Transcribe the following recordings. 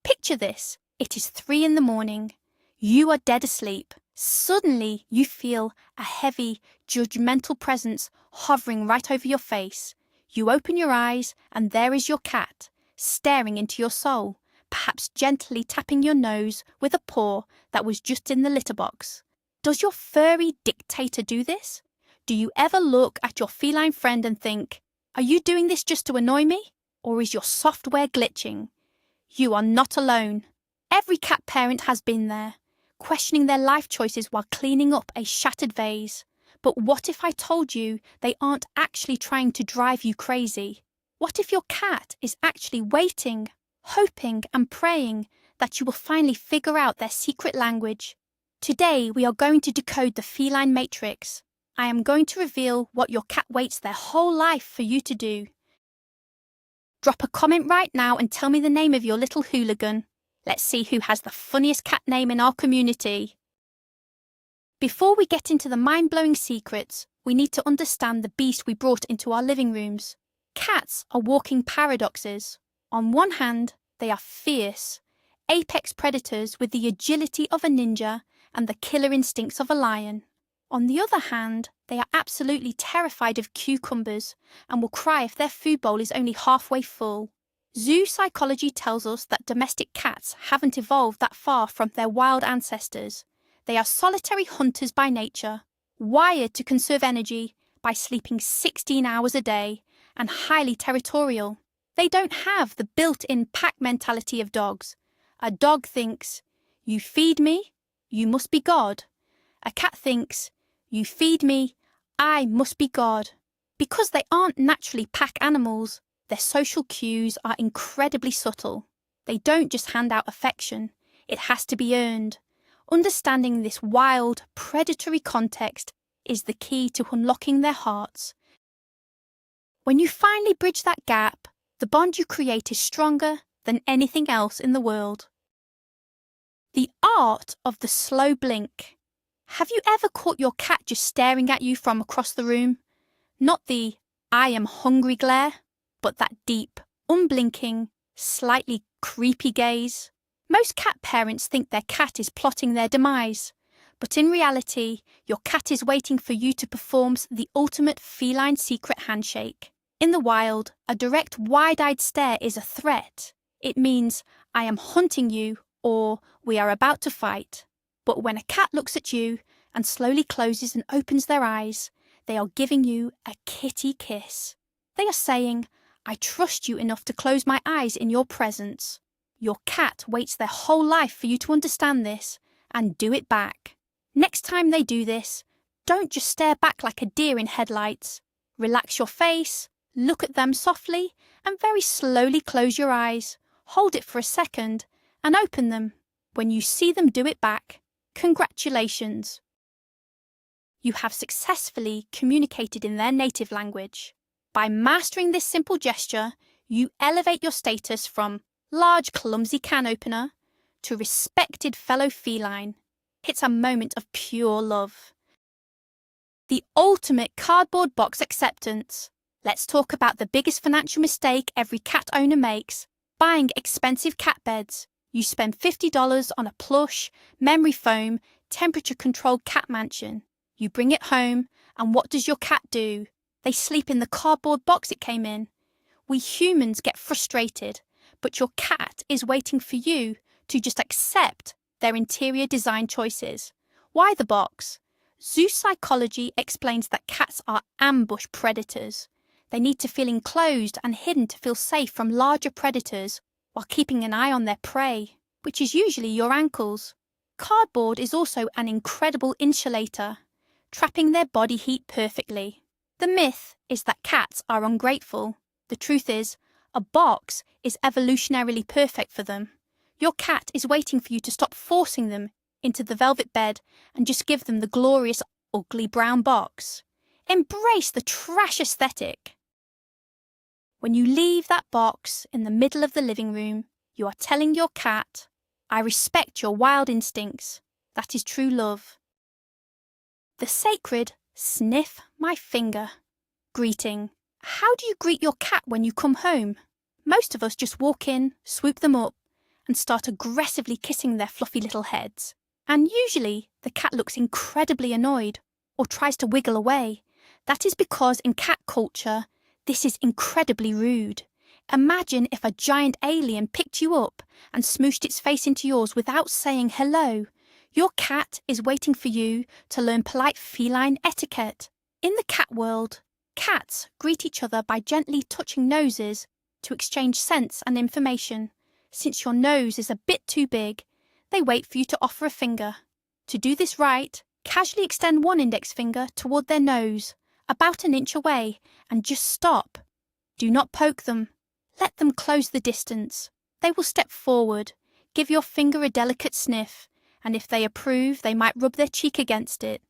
Picture this. It is 3 in the morning. You are dead asleep. Suddenly, you feel a heavy, judgmental presence hovering right over your face. You open your eyes, and there is your cat, staring into your soul, perhaps gently tapping your nose with a paw that was just in the litter box. Does your furry dictator do this? Do you ever look at your feline friend and think, are you doing this just to annoy me? Or is your software glitching? You are not alone. Every cat parent has been there, questioning their life choices while cleaning up a shattered vase. But what if I told you they aren't actually trying to drive you crazy? What if your cat is actually waiting, hoping and praying that you will finally figure out their secret language? Today we are going to decode the feline matrix. I am going to reveal what your cat waits their whole life for you to do. Drop a comment right now and tell me the name of your little hooligan. Let's see who has the funniest cat name in our community. Before we get into the mind-blowing secrets, we need to understand the beast we brought into our living rooms. Cats are walking paradoxes. On one hand, they are fierce, apex predators with the agility of a ninja and the killer instincts of a lion. On the other hand, they are absolutely terrified of cucumbers and will cry if their food bowl is only halfway full. Zoopsychology tells us that domestic cats haven't evolved that far from their wild ancestors. They are solitary hunters by nature, wired to conserve energy by sleeping 16 hours a day, and highly territorial. They don't have the built-in pack mentality of dogs. A dog thinks, you feed me, you must be God. A cat thinks, you feed me, I must be God. Because they aren't naturally pack animals, their social cues are incredibly subtle. They don't just hand out affection, it has to be earned. Understanding this wild, predatory context is the key to unlocking their hearts. When you finally bridge that gap, the bond you create is stronger than anything else in the world. The art of the slow blink. Have you ever caught your cat just staring at you from across the room? Not the I am hungry glare, but that deep, unblinking, slightly creepy gaze. Most cat parents think their cat is plotting their demise, but in reality, your cat is waiting for you to perform the ultimate feline secret handshake. In the wild, a direct, wide-eyed stare is a threat. It means, I am hunting you, or we are about to fight. But when a cat looks at you and slowly closes and opens their eyes, they are giving you a kitty kiss. They are saying, I trust you enough to close my eyes in your presence. Your cat waits their whole life for you to understand this and do it back. Next time they do this, don't just stare back like a deer in headlights. Relax your face, look at them softly, and very slowly close your eyes. Hold it for a second and open them. When you see them do it back, congratulations. You have successfully communicated in their native language. By mastering this simple gesture, you elevate your status from large clumsy can opener to respected fellow feline. It's a moment of pure love. The ultimate cardboard box acceptance. Let's talk about the biggest financial mistake every cat owner makes, buying expensive cat beds. You spend $50 on a plush, memory foam, temperature-controlled cat mansion. You bring it home, and what does your cat do? They sleep in the cardboard box it came in. We humans get frustrated, but your cat is waiting for you to just accept their interior design choices. Why the box? Zoopsychology explains that cats are ambush predators. They need to feel enclosed and hidden to feel safe from larger predators while keeping an eye on their prey, which is usually your ankles. Cardboard is also an incredible insulator, trapping their body heat perfectly. The myth is that cats are ungrateful. The truth is, a box is evolutionarily perfect for them. Your cat is waiting for you to stop forcing them into the velvet bed and just give them the glorious, ugly brown box. Embrace the trash aesthetic. When you leave that box in the middle of the living room, you are telling your cat, I respect your wild instincts. That is true love. The sacred sniff my finger. Greeting. How do you greet your cat when you come home? Most of us just walk in, swoop them up, and start aggressively kissing their fluffy little heads. And usually, the cat looks incredibly annoyed or tries to wiggle away. That is because in cat culture, this is incredibly rude. Imagine if a giant alien picked you up and smooshed its face into yours without saying hello. Your cat is waiting for you to learn polite feline etiquette. In the cat world, cats greet each other by gently touching noses to exchange scents and information. Since your nose is a bit too big, they wait for you to offer a finger. To do this right, casually extend one index finger toward their nose, about an inch away, and just stop. Do not poke them. Let them close the distance. They will step forward, give your finger a delicate sniff, and if they approve, they might rub their cheek against it.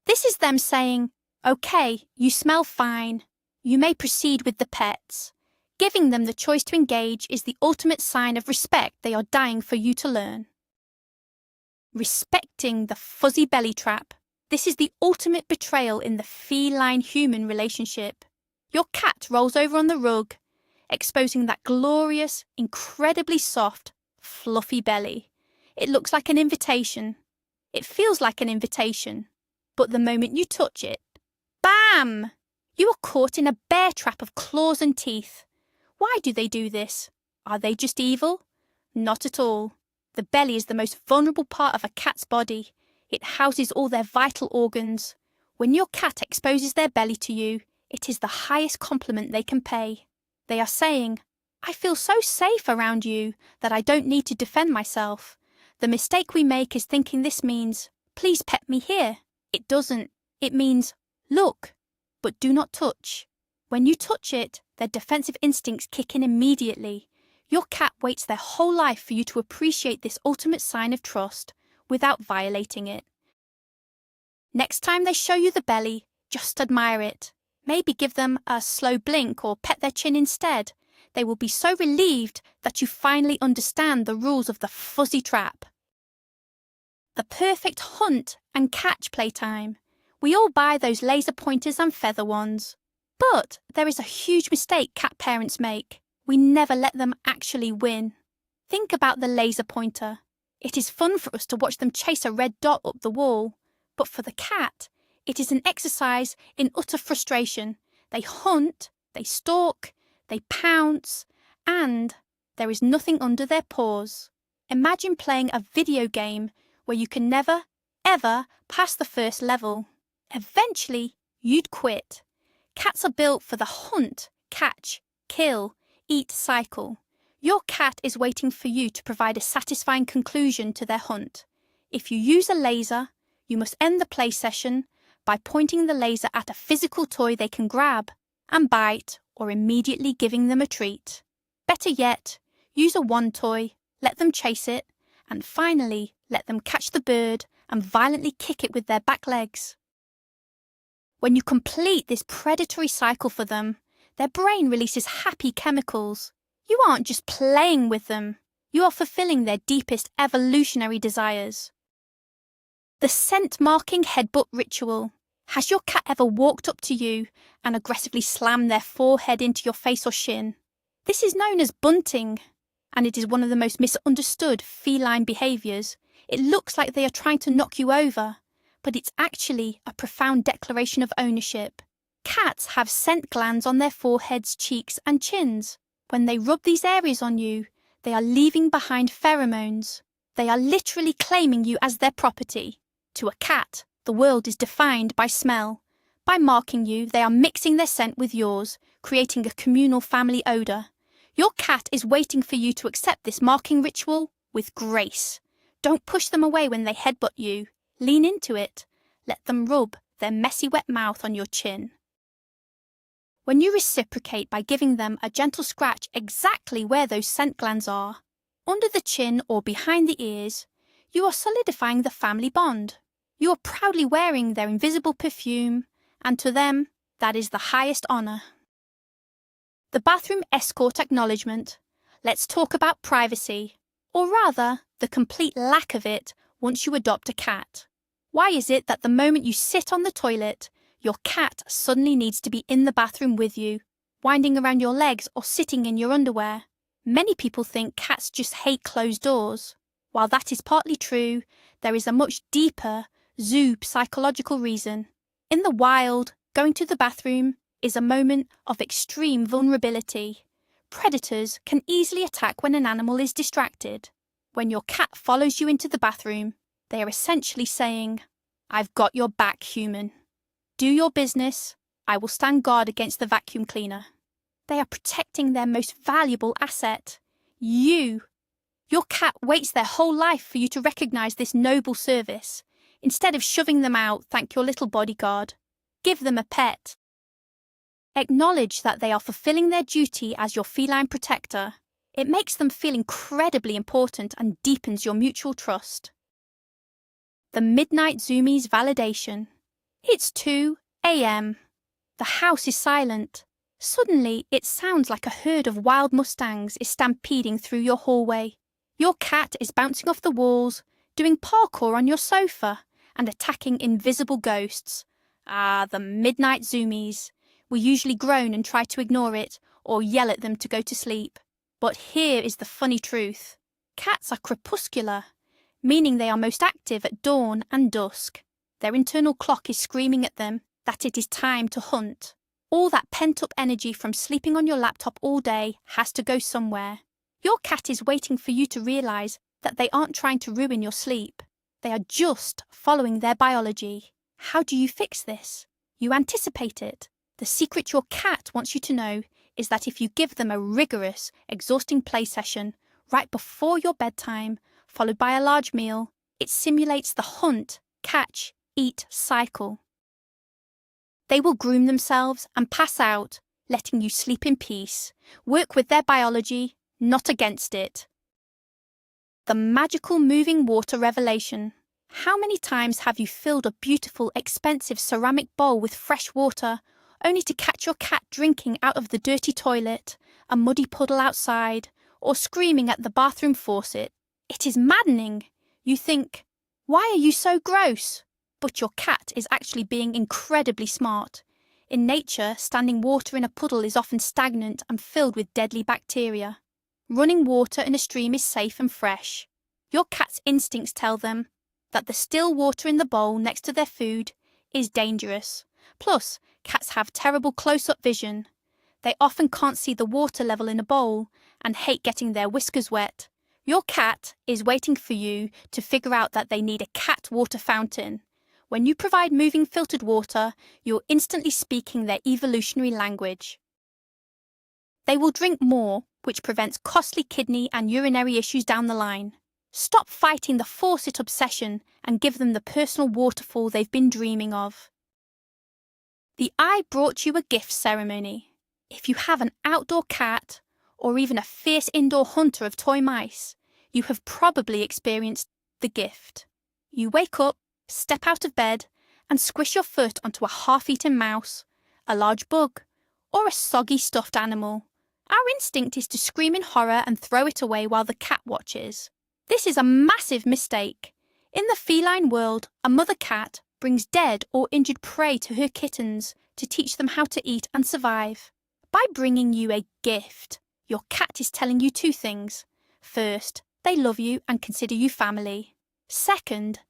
This is them saying, "Okay, you smell fine. You may proceed with the pets." Giving them the choice to engage is the ultimate sign of respect they are dying for you to learn. Respecting the fuzzy belly trap. This is the ultimate betrayal in the feline-human relationship. Your cat rolls over on the rug, exposing that glorious, incredibly soft, fluffy belly. It looks like an invitation. It feels like an invitation. But the moment you touch it, bam! You are caught in a bear trap of claws and teeth. Why do they do this? Are they just evil? Not at all. The belly is the most vulnerable part of a cat's body. It houses all their vital organs. When your cat exposes their belly to you, it is the highest compliment they can pay. They are saying, "I feel so safe around you that I don't need to defend myself." The mistake we make is thinking this means, "Please pet me here." It doesn't. It means, "Look, but do not touch." When you touch it, their defensive instincts kick in immediately. Your cat waits their whole life for you to appreciate this ultimate sign of trust without violating it. Next time they show you the belly, just admire it. Maybe give them a slow blink or pet their chin instead. They will be so relieved that you finally understand the rules of the fuzzy trap. The perfect hunt and catch playtime. We all buy those laser pointers and feather ones. But there is a huge mistake cat parents make. We never let them actually win. Think about the laser pointer. It is fun for us to watch them chase a red dot up the wall. But for the cat, it is an exercise in utter frustration. They hunt, they stalk, they pounce, and there is nothing under their paws. Imagine playing a video game where you can never, ever pass the first level. Eventually, you'd quit. Cats are built for the hunt, catch, kill, eat cycle. Your cat is waiting for you to provide a satisfying conclusion to their hunt. If you use a laser, you must end the play session by pointing the laser at a physical toy they can grab and bite, or immediately giving them a treat. Better yet, use a wand toy, let them chase it, and finally let them catch the bird and violently kick it with their back legs. When you complete this predatory cycle for them, their brain releases happy chemicals. You aren't just playing with them, you are fulfilling their deepest evolutionary desires. The scent marking headbutt ritual. Has your cat ever walked up to you and aggressively slammed their forehead into your face or shin? This is known as bunting, and it is one of the most misunderstood feline behaviours. It looks like they are trying to knock you over, but it's actually a profound declaration of ownership. Cats have scent glands on their foreheads, cheeks, and chins. When they rub these areas on you, they are leaving behind pheromones. They are literally claiming you as their property. To a cat, the world is defined by smell. By marking you, they are mixing their scent with yours, creating a communal family odour. Your cat is waiting for you to accept this marking ritual with grace. Don't push them away when they headbutt you. Lean into it. Let them rub their messy wet mouth on your chin. When you reciprocate by giving them a gentle scratch exactly where those scent glands are, under the chin or behind the ears, you are solidifying the family bond. You are proudly wearing their invisible perfume, and to them, that is the highest honour. The bathroom escort acknowledgement. Let's talk about privacy, or rather, the complete lack of it once you adopt a cat. Why is it that the moment you sit on the toilet, your cat suddenly needs to be in the bathroom with you, winding around your legs or sitting in your underwear? Many people think cats just hate closed doors. While that is partly true, there is a much deeper zoopsychological reason. In the wild, going to the bathroom is a moment of extreme vulnerability. Predators can easily attack when an animal is distracted. When your cat follows you into the bathroom, they are essentially saying, "I've got your back, human. Do your business. I will stand guard against the vacuum cleaner." They are protecting their most valuable asset, you. Your cat waits their whole life for you to recognize this noble service. Instead of shoving them out, thank your little bodyguard. Give them a pet. Acknowledge that they are fulfilling their duty as your feline protector. It makes them feel incredibly important and deepens your mutual trust. The midnight zoomies validation. It's 2 a.m. The house is silent. Suddenly, it sounds like a herd of wild mustangs is stampeding through your hallway. Your cat is bouncing off the walls, doing parkour on your sofa, and attacking invisible ghosts. Ah, the midnight zoomies. We usually groan and try to ignore it, or yell at them to go to sleep. But here is the funny truth. Cats are crepuscular, meaning they are most active at dawn and dusk. Their internal clock is screaming at them that it is time to hunt. All that pent-up energy from sleeping on your laptop all day has to go somewhere. Your cat is waiting for you to realize that they aren't trying to ruin your sleep. They are just following their biology. How do you fix this? You anticipate it. The secret your cat wants you to know is that if you give them a rigorous, exhausting play session right before your bedtime, followed by a large meal, it simulates the hunt, catch, eat cycle. They will groom themselves and pass out, letting you sleep in peace. Work with their biology, not against it. The magical moving water revelation. How many times have you filled a beautiful, expensive ceramic bowl with fresh water, only to catch your cat drinking out of the dirty toilet, a muddy puddle outside, or screaming at the bathroom faucet? It is maddening. You think, "Why are you so gross?" But your cat is actually being incredibly smart. In nature, standing water in a puddle is often stagnant and filled with deadly bacteria. Running water in a stream is safe and fresh. Your cat's instincts tell them that the still water in the bowl next to their food is dangerous. Plus, cats have terrible close-up vision. They often can't see the water level in a bowl and hate getting their whiskers wet. Your cat is waiting for you to figure out that they need a cat water fountain. When you provide moving filtered water, you're instantly speaking their evolutionary language. They will drink more, which prevents costly kidney and urinary issues down the line. Stop fighting the faucet obsession and give them the personal waterfall they've been dreaming of. The "I brought you a gift" ceremony. If you have an outdoor cat, or even a fierce indoor hunter of toy mice, you have probably experienced the gift. You wake up, step out of bed, and squish your foot onto a half-eaten mouse, a large bug, or a soggy stuffed animal. Our instinct is to scream in horror and throw it away while the cat watches. This is a massive mistake. In the feline world, a mother cat brings dead or injured prey to her kittens to teach them how to eat and survive. By bringing you a gift, your cat is telling you two things. First, they love you and consider you family. Second,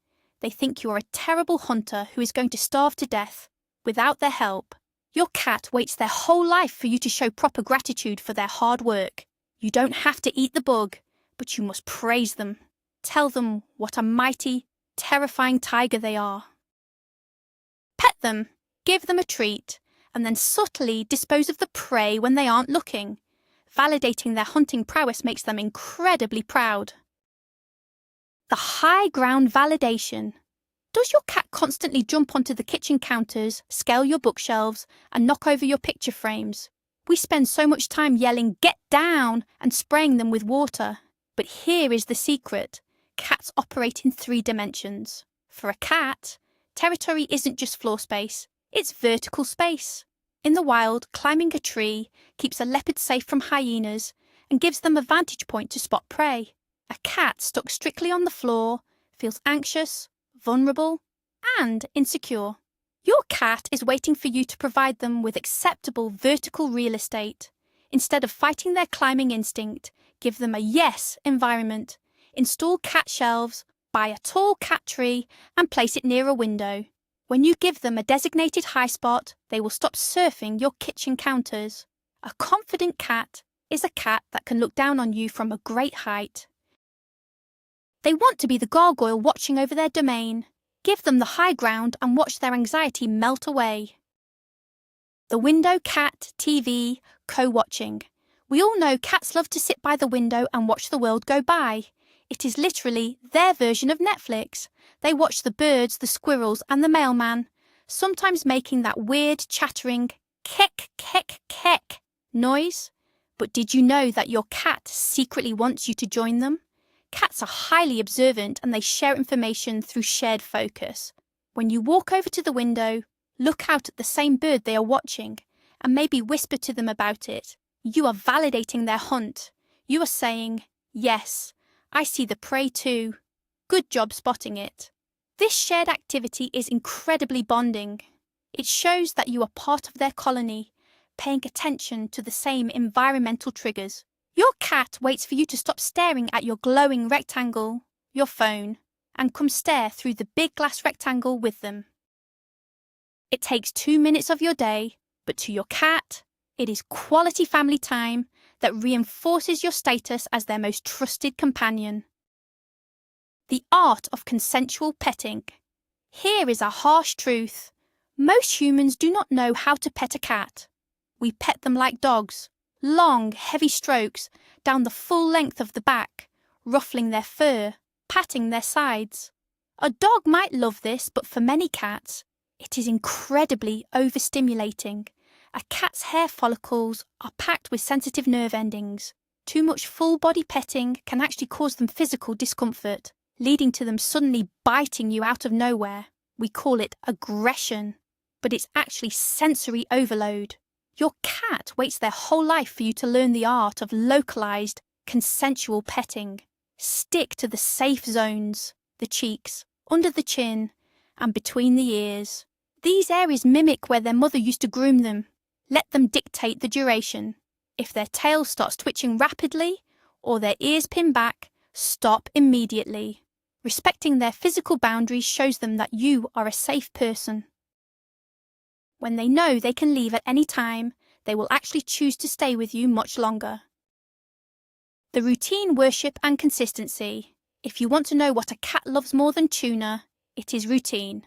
they think you are a terrible hunter who is going to starve to death without their help. Your cat waits their whole life for you to show proper gratitude for their hard work. You don't have to eat the bug, but you must praise them. Tell them what a mighty, terrifying tiger they are. Pet them, give them a treat, and then subtly dispose of the prey when they aren't looking. Validating their hunting prowess makes them incredibly proud. The high ground validation. Does your cat constantly jump onto the kitchen counters, scale your bookshelves, and knock over your picture frames? We spend so much time yelling, "Get down!" and spraying them with water. But here is the secret. Cats operate in 3 dimensions. For a cat, territory isn't just floor space, it's vertical space. In the wild, climbing a tree keeps a leopard safe from hyenas and gives them a vantage point to spot prey. A cat stuck strictly on the floor feels anxious, vulnerable, and insecure. Your cat is waiting for you to provide them with acceptable vertical real estate. Instead of fighting their climbing instinct, give them a yes environment. Install cat shelves, buy a tall cat tree, and place it near a window. When you give them a designated high spot, they will stop surfing your kitchen counters. A confident cat is a cat that can look down on you from a great height. They want to be the gargoyle watching over their domain. Give them the high ground and watch their anxiety melt away. The window cat TV co-watching. We all know cats love to sit by the window and watch the world go by. It is literally their version of Netflix. They watch the birds, the squirrels and the mailman, sometimes making that weird chattering kek kek kek noise. But did you know that your cat secretly wants you to join them? Cats are highly observant and they share information through shared focus. When you walk over to the window, look out at the same bird they are watching and maybe whisper to them about it. You are validating their hunt. You are saying, yes, I see the prey too. Good job spotting it. This shared activity is incredibly bonding. It shows that you are part of their colony, paying attention to the same environmental triggers. Your cat waits for you to stop staring at your glowing rectangle, your phone, and come stare through the big glass rectangle with them. It takes 2 minutes of your day, but to your cat, it is quality family time that reinforces your status as their most trusted companion. The art of consensual petting. Here is a harsh truth. Most humans do not know how to pet a cat. We pet them like dogs, long, heavy strokes down the full length of the back, ruffling their fur, patting their sides. A dog might love this, but for many cats, it is incredibly overstimulating. A cat's hair follicles are packed with sensitive nerve endings. Too much full-body petting can actually cause them physical discomfort, leading to them suddenly biting you out of nowhere. We call it aggression, but it's actually sensory overload. Your cat waits their whole life for you to learn the art of localized, consensual petting. Stick to the safe zones, the cheeks, under the chin, and between the ears. These areas mimic where their mother used to groom them. Let them dictate the duration. If their tail starts twitching rapidly or their ears pin back, stop immediately. Respecting their physical boundaries shows them that you are a safe person. When they know they can leave at any time, they will actually choose to stay with you much longer. The routine, worship and consistency. If you want to know what a cat loves more than tuna, it is routine.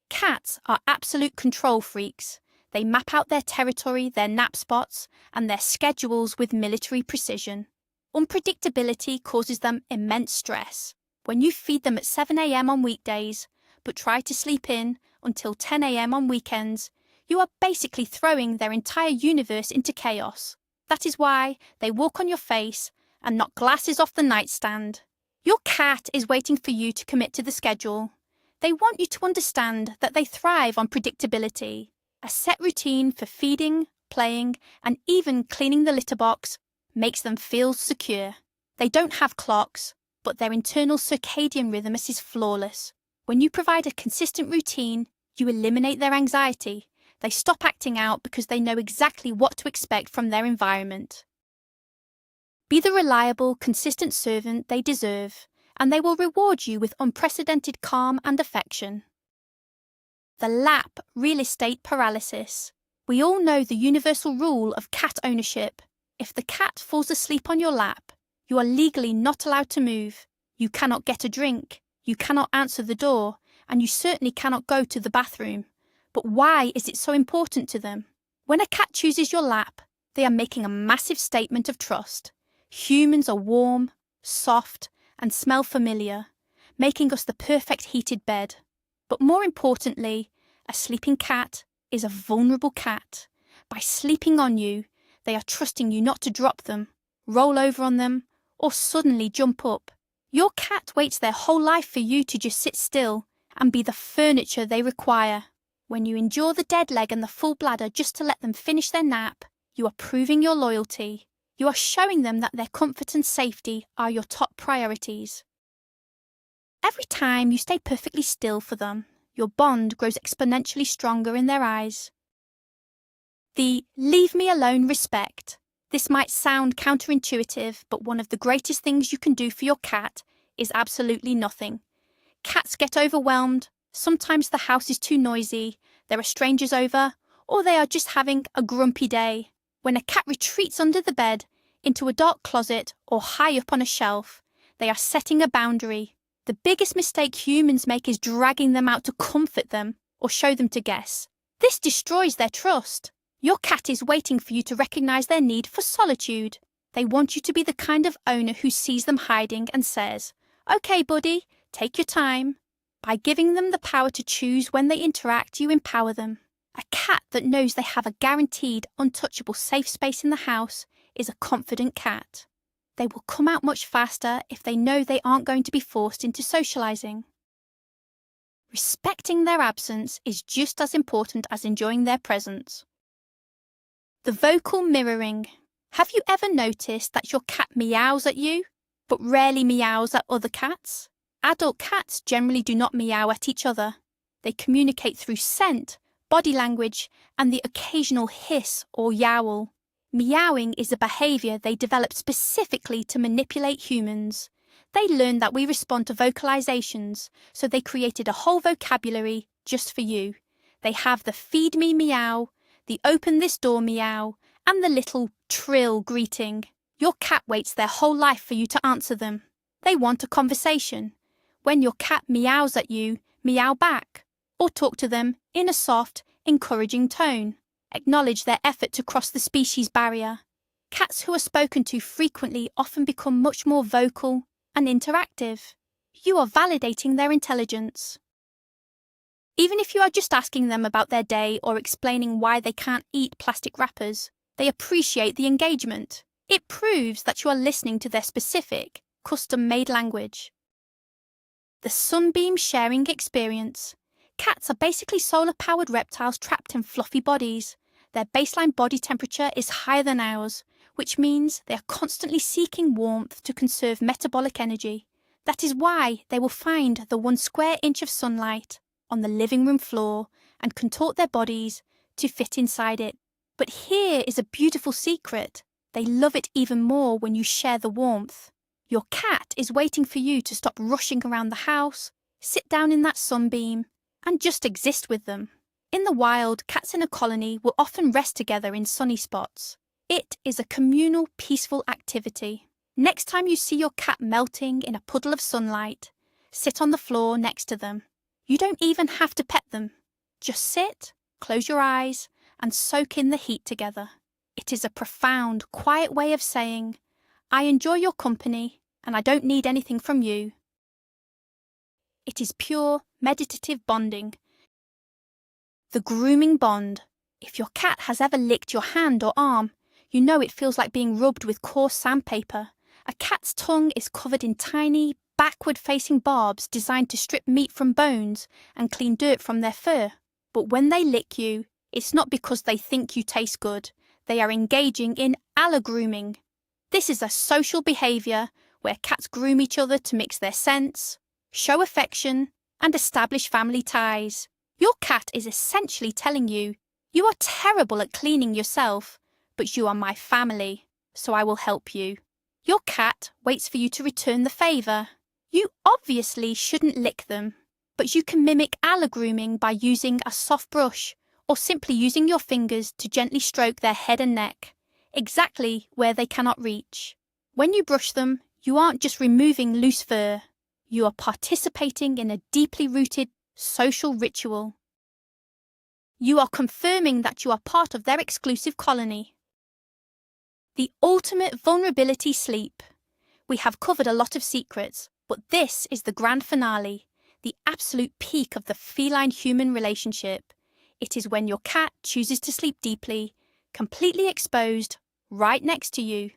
Cats are absolute control freaks. They map out their territory, their nap spots, and their schedules with military precision. Unpredictability causes them immense stress. When you feed them at 7 a.m. on weekdays, but try to sleep in until 10 a.m. on weekends, you are basically throwing their entire universe into chaos. That is why they walk on your face and knock glasses off the nightstand. Your cat is waiting for you to commit to the schedule. They want you to understand that they thrive on predictability. A set routine for feeding, playing, and even cleaning the litter box makes them feel secure. They don't have clocks, but their internal circadian rhythm is flawless. When you provide a consistent routine, you eliminate their anxiety. They stop acting out because they know exactly what to expect from their environment. Be the reliable, consistent servant they deserve, and they will reward you with unprecedented calm and affection. The lap real estate paralysis. We all know the universal rule of cat ownership. If the cat falls asleep on your lap, you are legally not allowed to move. You cannot get a drink, you cannot answer the door, and you certainly cannot go to the bathroom. But why is it so important to them? When a cat chooses your lap, they are making a massive statement of trust. Humans are warm, soft, and smell familiar, making us the perfect heated bed. But more importantly, a sleeping cat is a vulnerable cat. By sleeping on you, they are trusting you not to drop them, roll over on them, or suddenly jump up. Your cat waits their whole life for you to just sit still and be the furniture they require. When you endure the dead leg and the full bladder just to let them finish their nap, you are proving your loyalty. You are showing them that their comfort and safety are your top priorities. Every time you stay perfectly still for them, your bond grows exponentially stronger in their eyes. The leave me alone respect. This might sound counterintuitive, but one of the greatest things you can do for your cat is absolutely nothing. Cats get overwhelmed. Sometimes the house is too noisy, there are strangers over, or they are just having a grumpy day. When a cat retreats under the bed, into a dark closet, or high up on a shelf, they are setting a boundary. The biggest mistake humans make is dragging them out to comfort them or show them to guess. This destroys their trust. Your cat is waiting for you to recognize their need for solitude. They want you to be the kind of owner who sees them hiding and says, "Okay, buddy, take your time." By giving them the power to choose when they interact, you empower them. A cat that knows they have a guaranteed, untouchable safe space in the house is a confident cat. They will come out much faster if they know they aren't going to be forced into socializing. Respecting their absence is just as important as enjoying their presence. The vocal mirroring. Have you ever noticed that your cat meows at you, but rarely meows at other cats? Adult cats generally do not meow at each other. They communicate through scent, body language, and the occasional hiss or yowl. Meowing is a behaviour they developed specifically to manipulate humans. They learned that we respond to vocalizations, so they created a whole vocabulary just for you. They have the feed me meow, the open this door meow, and the little trill greeting. Your cat waits their whole life for you to answer them. They want a conversation. When your cat meows at you, meow back, or talk to them in a soft, encouraging tone. Acknowledge their effort to cross the species barrier. Cats who are spoken to frequently often become much more vocal and interactive. You are validating their intelligence. Even if you are just asking them about their day or explaining why they can't eat plastic wrappers, they appreciate the engagement. It proves that you are listening to their specific, custom-made language. The sunbeam sharing experience. Cats are basically solar-powered reptiles trapped in fluffy bodies. Their baseline body temperature is higher than ours, which means they are constantly seeking warmth to conserve metabolic energy. That is why they will find the 1 square inch of sunlight on the living room floor and contort their bodies to fit inside it. But here is a beautiful secret. They love it even more when you share the warmth. Your cat is waiting for you to stop rushing around the house, sit down in that sunbeam, and just exist with them. In the wild, cats in a colony will often rest together in sunny spots. It is a communal, peaceful activity. Next time you see your cat melting in a puddle of sunlight, sit on the floor next to them. You don't even have to pet them. Just sit, close your eyes, and soak in the heat together. It is a profound, quiet way of saying, "I enjoy your company, and I don't need anything from you." It is pure, meditative bonding. The grooming bond. If your cat has ever licked your hand or arm, you know it feels like being rubbed with coarse sandpaper. A cat's tongue is covered in tiny, backward-facing barbs designed to strip meat from bones and clean dirt from their fur. But when they lick you, it's not because they think you taste good. They are engaging in allogrooming. This is a social behaviour where cats groom each other to mix their scents, show affection, and establish family ties. Your cat is essentially telling you, "You are terrible at cleaning yourself, but you are my family, so I will help you." Your cat waits for you to return the favour. You obviously shouldn't lick them, but you can mimic allogrooming by using a soft brush or simply using your fingers to gently stroke their head and neck, exactly where they cannot reach. When you brush them, you aren't just removing loose fur. You are participating in a deeply rooted social ritual. You are confirming that you are part of their exclusive colony. The ultimate vulnerability sleep. We have covered a lot of secrets, but this is the grand finale, the absolute peak of the feline-human relationship. It is when your cat chooses to sleep deeply, completely exposed, right next to you.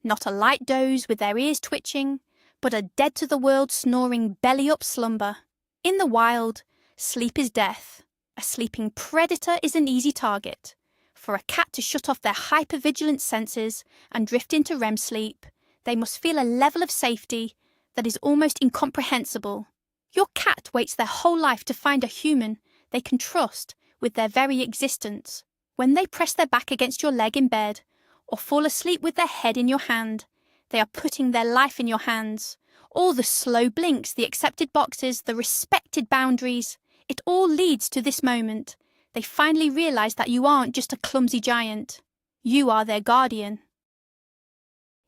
Not a light doze with their ears twitching, but a dead-to-the-world snoring belly-up slumber. In the wild, sleep is death. A sleeping predator is an easy target. For a cat to shut off their hypervigilant senses and drift into REM sleep, they must feel a level of safety that is almost incomprehensible. Your cat waits their whole life to find a human they can trust with their very existence. When they press their back against your leg in bed, or fall asleep with their head in your hand. They are putting their life in your hands. All the slow blinks, the accepted boxes, the respected boundaries, it all leads to this moment. They finally realize that you aren't just a clumsy giant. You are their guardian.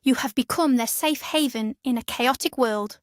You have become their safe haven in a chaotic world.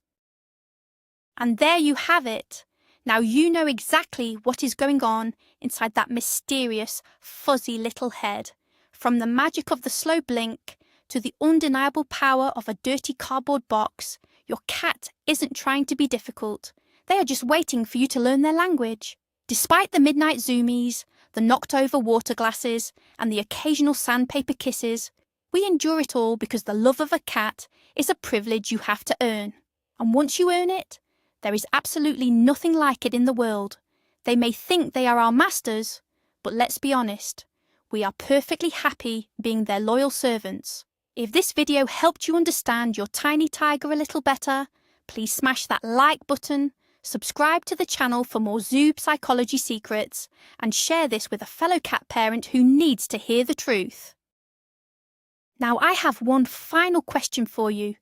And there you have it. Now you know exactly what is going on inside that mysterious, fuzzy little head. From the magic of the slow blink to the undeniable power of a dirty cardboard box, your cat isn't trying to be difficult. They are just waiting for you to learn their language. Despite the midnight zoomies, the knocked-over water glasses, and the occasional sandpaper kisses, we endure it all because the love of a cat is a privilege you have to earn. And once you earn it, there is absolutely nothing like it in the world. They may think they are our masters, but let's be honest, we are perfectly happy being their loyal servants. If this video helped you understand your tiny tiger a little better, please smash that like button, subscribe to the channel for more zoo psychology secrets, and share this with a fellow cat parent who needs to hear the truth. Now I have one final question for you.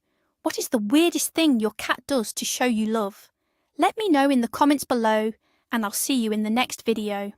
What is the weirdest thing your cat does to show you love? Let me know in the comments below, and I'll see you in the next video.